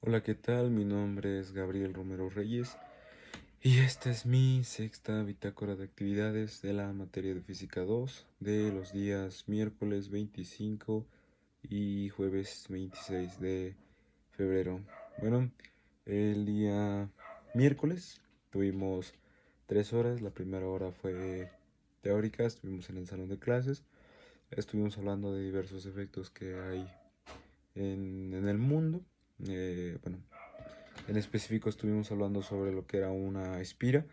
Hola, ¿qué tal? Mi nombre es Gabriel Romero Reyes y esta es mi sexta bitácora de actividades de la materia de Física 2 de los días miércoles 25 y jueves 26 de febrero. Bueno, el día miércoles tuvimos 3 horas. La primera hora fue teórica, estuvimos en el salón de clases, estuvimos hablando de diversos efectos que hay en el mundo. Bueno, en específico estuvimos hablando sobre lo que era una espira,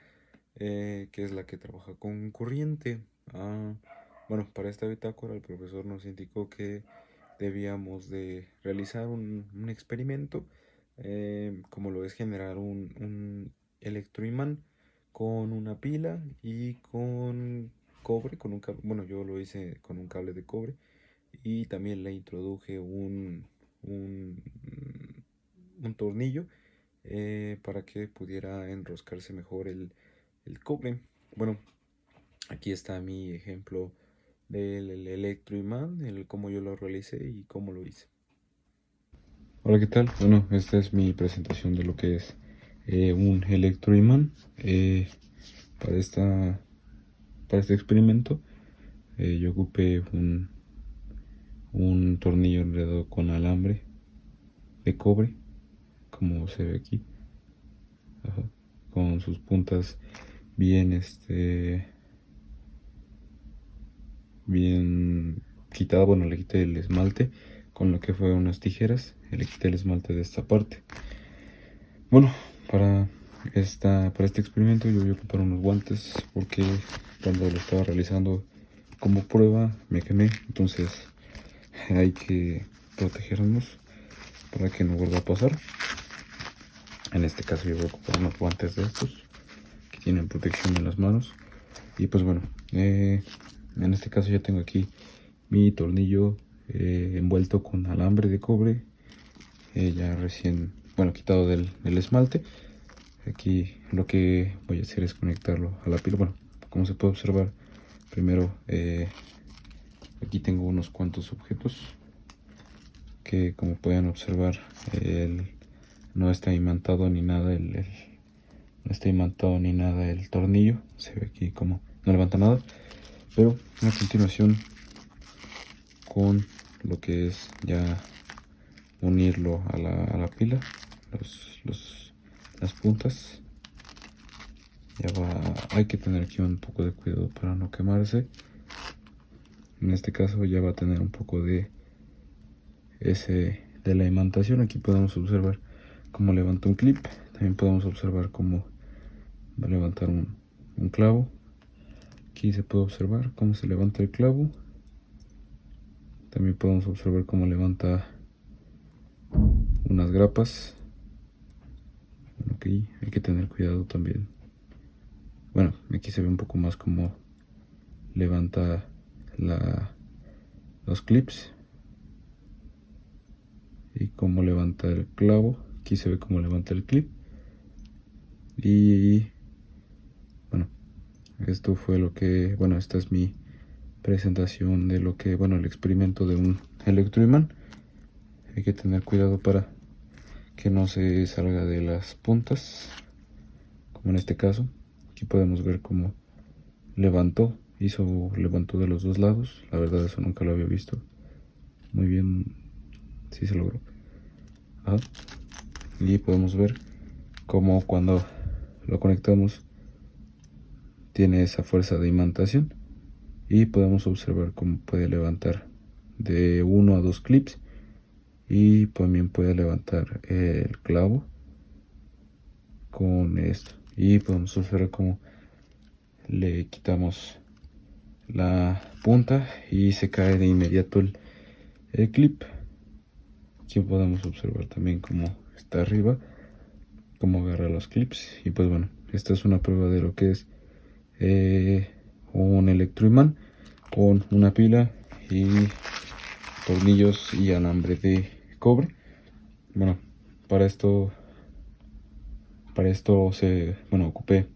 que es la que trabaja con corriente. Ah, bueno, para esta bitácora el profesor nos indicó que debíamos de realizar un experimento, como lo es generar un electroimán con una pila y con cobre, con un cable. Bueno, yo lo hice con un cable de cobre y también le introduje un, un tornillo, para que pudiera enroscarse mejor el cobre. Bueno, aquí está mi ejemplo del electroimán, el cómo yo lo realicé y cómo lo hice. Hola, ¿qué tal? Bueno, esta es mi presentación de lo que es un electroimán. Para para este experimento yo ocupé un tornillo enredado con alambre de cobre, como se ve aquí. Ajá. Con sus puntas bien, bien quitado. Bueno, le quité el esmalte con lo que fue unas tijeras, y le quité el esmalte de esta parte. Bueno, para este experimento yo voy a ocupar unos guantes porque cuando lo estaba realizando como prueba me quemé, entonces hay que protegernos para que no vuelva a pasar. En este caso yo voy a ocupar unos guantes de estos que tienen protección en las manos. Y pues bueno, en este caso ya tengo aquí mi tornillo envuelto con alambre de cobre, ya recién, bueno, quitado del esmalte. Aquí lo que voy a hacer es conectarlo a la pila. Bueno, como se puede observar, primero aquí tengo unos cuantos objetos que, como pueden observar, no está imantado ni nada no está imantado ni nada el tornillo. Se ve aquí como no levanta nada. Pero a continuación, con lo que es ya unirlo a la pila, las puntas, hay que tener aquí un poco de cuidado para no quemarse. En este caso ya va a tener un poco de la imantación. Aquí podemos observar cómo levanta un clip, también podemos observar cómo va a levantar un clavo. Aquí se puede observar cómo se levanta el clavo. También podemos observar cómo levanta unas grapas. Ok, hay que tener cuidado también. Bueno, aquí se ve un poco más cómo levanta los clips y cómo levanta el clavo. Aquí se ve cómo levanta el clip. Y bueno, esto fue esta es mi presentación de el experimento de un electroimán. Hay que tener cuidado para que no se salga de las puntas, como en este caso. Aquí podemos ver cómo levantó de los dos lados. La verdad, eso nunca lo había visto. Muy bien, sí se logró. Ajá. Y podemos ver cómo cuando lo conectamos tiene esa fuerza de imantación, y podemos observar cómo puede levantar de 1 a 2 clips, y también puede levantar el clavo con esto, y podemos observar cómo le quitamos la punta y se cae de inmediato el clip. Aquí podemos observar también cómo está arriba, cómo agarra los clips. Y pues bueno, esta es una prueba de lo que es un electroimán con una pila y tornillos y alambre de cobre. Bueno, para esto ocupé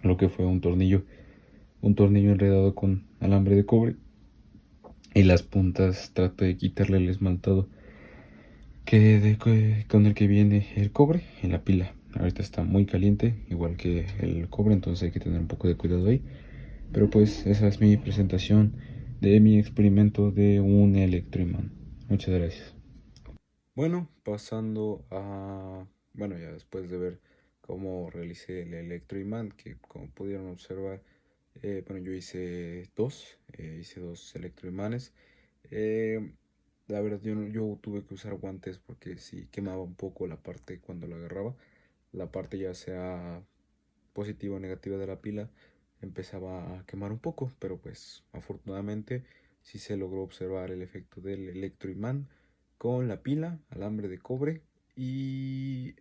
lo que fue un tornillo enredado con alambre de cobre, y las puntas traté de quitarle el esmaltado con el que viene el cobre en la pila. Ahorita está muy caliente, igual que el cobre, entonces hay que tener un poco de cuidado ahí. Pero pues esa es mi presentación de mi experimento de un electroimán. Muchas gracias. Bueno, pasando a, bueno, ya después de ver cómo realicé el electroimán, que como pudieron observar, bueno, yo hice dos electroimanes. Eh, la verdad, yo tuve que usar guantes porque sí quemaba un poco la parte cuando la agarraba. La parte ya sea positiva o negativa de la pila empezaba a quemar un poco, pero pues afortunadamente sí se logró observar el efecto del electroimán con la pila, alambre de cobre y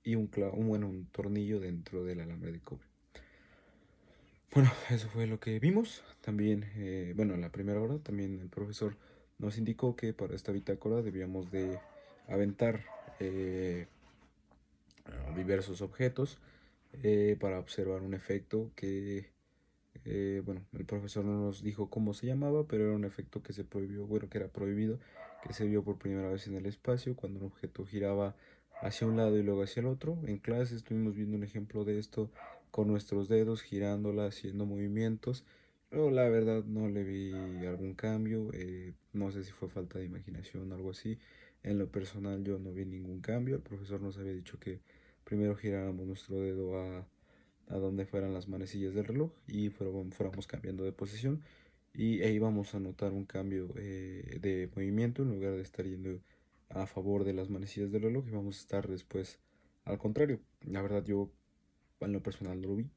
bueno, un tornillo dentro del alambre de cobre. Bueno, eso fue lo que vimos. También, bueno, en la primera hora también el profesor nos indicó que para esta bitácora debíamos de aventar diversos objetos para observar un efecto que, bueno, el profesor no nos dijo cómo se llamaba, pero era un efecto que se prohibió, bueno, que era prohibido, que se vio por primera vez en el espacio, cuando un objeto giraba hacia un lado y luego hacia el otro. En clase estuvimos viendo un ejemplo de esto con nuestros dedos, girándola, haciendo movimientos. Pero la verdad no le vi algún cambio, no sé si fue falta de imaginación o algo así. En lo personal yo no vi ningún cambio, el profesor nos había dicho que primero giráramos nuestro dedo a donde fueran las manecillas del reloj y fuéramos cambiando de posición y ahí vamos a notar un cambio de movimiento en lugar de estar yendo a favor de las manecillas del reloj y vamos a estar después al contrario. La verdad yo en lo personal no lo vi.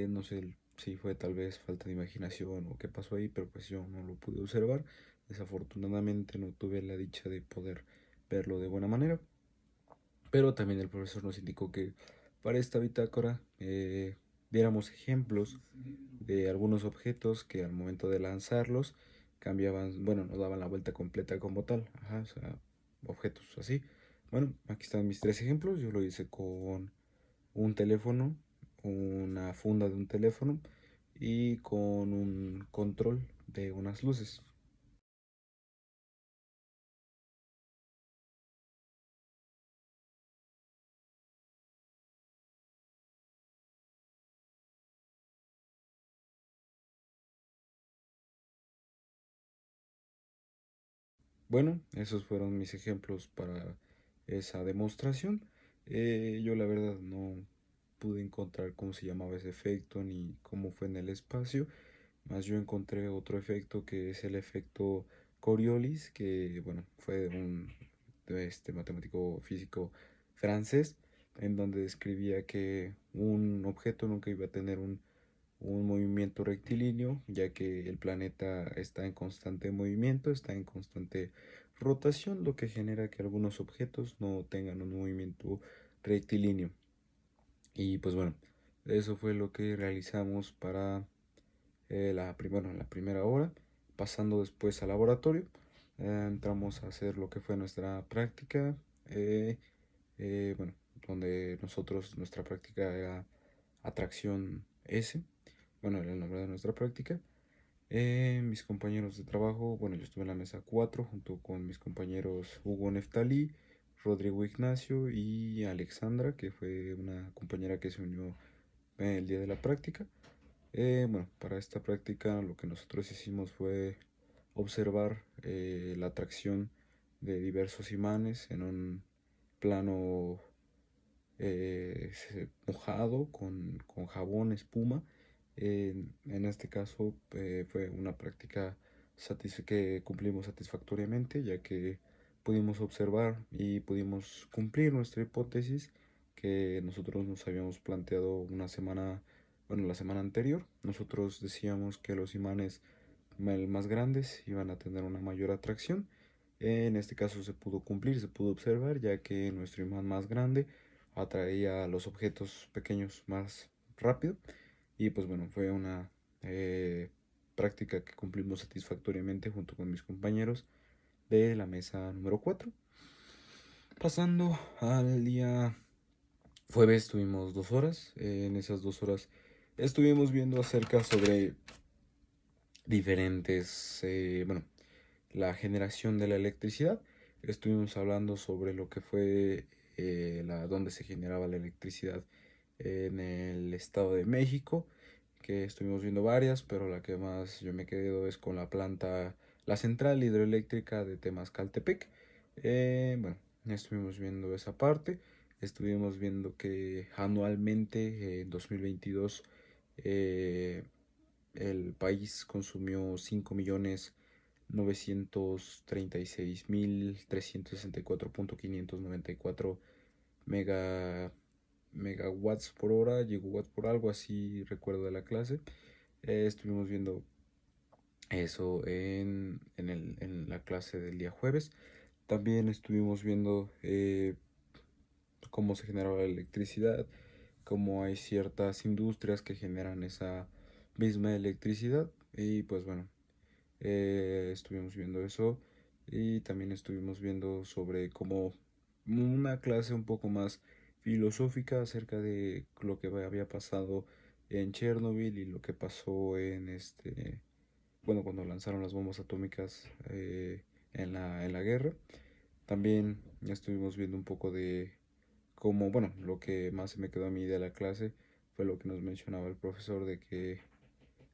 No sé si fue tal vez falta de imaginación o qué pasó ahí, pero pues yo no lo pude observar. Desafortunadamente no tuve la dicha de poder verlo de buena manera. Pero también el profesor nos indicó que para esta bitácora diéramos ejemplos de algunos objetos que al momento de lanzarlos cambiaban, bueno, nos daban la vuelta completa como tal. Ajá, o sea, objetos así. Bueno, aquí están mis tres ejemplos. Yo lo hice con un teléfono, una funda de un teléfono y con un control de unas luces. Bueno, esos fueron mis ejemplos para esa demostración. Yo la verdad no pude encontrar cómo se llamaba ese efecto ni cómo fue en el espacio, más yo encontré otro efecto que es el efecto Coriolis, que bueno, fue de este matemático físico francés, en donde describía que un objeto nunca iba a tener un movimiento rectilíneo, ya que el planeta está en constante movimiento, está en constante rotación, lo que genera que algunos objetos no tengan un movimiento rectilíneo. Y pues bueno, eso fue lo que realizamos para la primera hora. Pasando después al laboratorio, entramos a hacer lo que fue nuestra práctica, eh, bueno, donde nuestra práctica era atracción S, bueno, era el nombre de nuestra práctica. Mis compañeros de trabajo, bueno, yo estuve en la mesa 4 junto con mis compañeros Hugo Neftalí, Rodrigo Ignacio y Alexandra, que fue una compañera que se unió el día de la práctica. Bueno, para esta práctica lo que nosotros hicimos fue observar la atracción de diversos imanes en un plano mojado con jabón, espuma. En este caso fue una práctica que cumplimos satisfactoriamente, ya que pudimos observar y pudimos cumplir nuestra hipótesis que nosotros nos habíamos planteado bueno, la semana anterior. Nosotros decíamos que los imanes más grandes iban a tener una mayor atracción. En este caso se pudo cumplir, se pudo observar, ya que nuestro imán más grande atraía a los objetos pequeños más rápido. Y pues bueno, fue una práctica que cumplimos satisfactoriamente junto con mis compañeros de la mesa número 4. Pasando al día jueves, tuvimos 2 horas. En esas 2 horas estuvimos viendo acerca sobre diferentes, bueno, la generación de la electricidad. estuvimos hablando sobre lo que fue donde se generaba la electricidad en el Estado de México, que estuvimos viendo varias, pero la que más yo me quedo es con la central hidroeléctrica de Temascaltepec. Bueno, estuvimos viendo esa parte, estuvimos viendo que anualmente en 2022 eh, el país consumió 5.936.364.594 mega, megawatts por hora, gigawatts por algo así, recuerdo de la clase. Estuvimos viendo eso en la clase del día jueves. También estuvimos viendo cómo se generaba la electricidad, cómo hay ciertas industrias que generan esa misma electricidad. Y pues bueno, estuvimos viendo eso y también estuvimos viendo sobre cómo una clase un poco más filosófica acerca de lo que había pasado en Chernobyl y lo que pasó bueno, cuando lanzaron las bombas atómicas en la guerra. También estuvimos viendo un poco de cómo, bueno, lo que más se me quedó a mí de la clase fue lo que nos mencionaba el profesor de que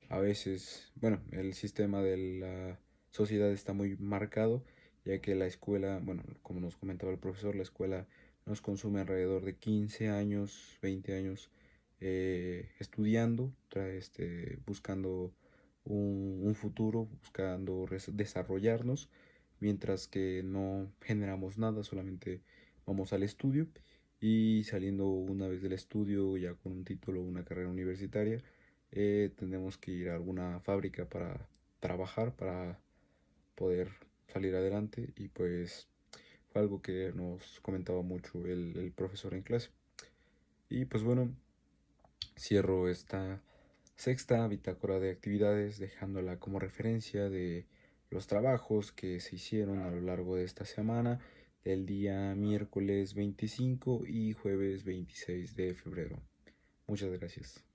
a veces, bueno, el sistema de la sociedad está muy marcado, ya que la escuela, bueno, como nos comentaba el profesor, la escuela nos consume alrededor de 15 años, 20 años estudiando, buscando un futuro, buscando desarrollarnos, mientras que no generamos nada, solamente vamos al estudio y saliendo una vez del estudio ya con un título o una carrera universitaria, tenemos que ir a alguna fábrica para trabajar, para poder salir adelante y pues fue algo que nos comentaba mucho el profesor en clase. Y pues bueno, cierro esta sexta bitácora de actividades dejándola como referencia de los trabajos que se hicieron a lo largo de esta semana, del día miércoles 25 y jueves 26 de febrero. Muchas gracias.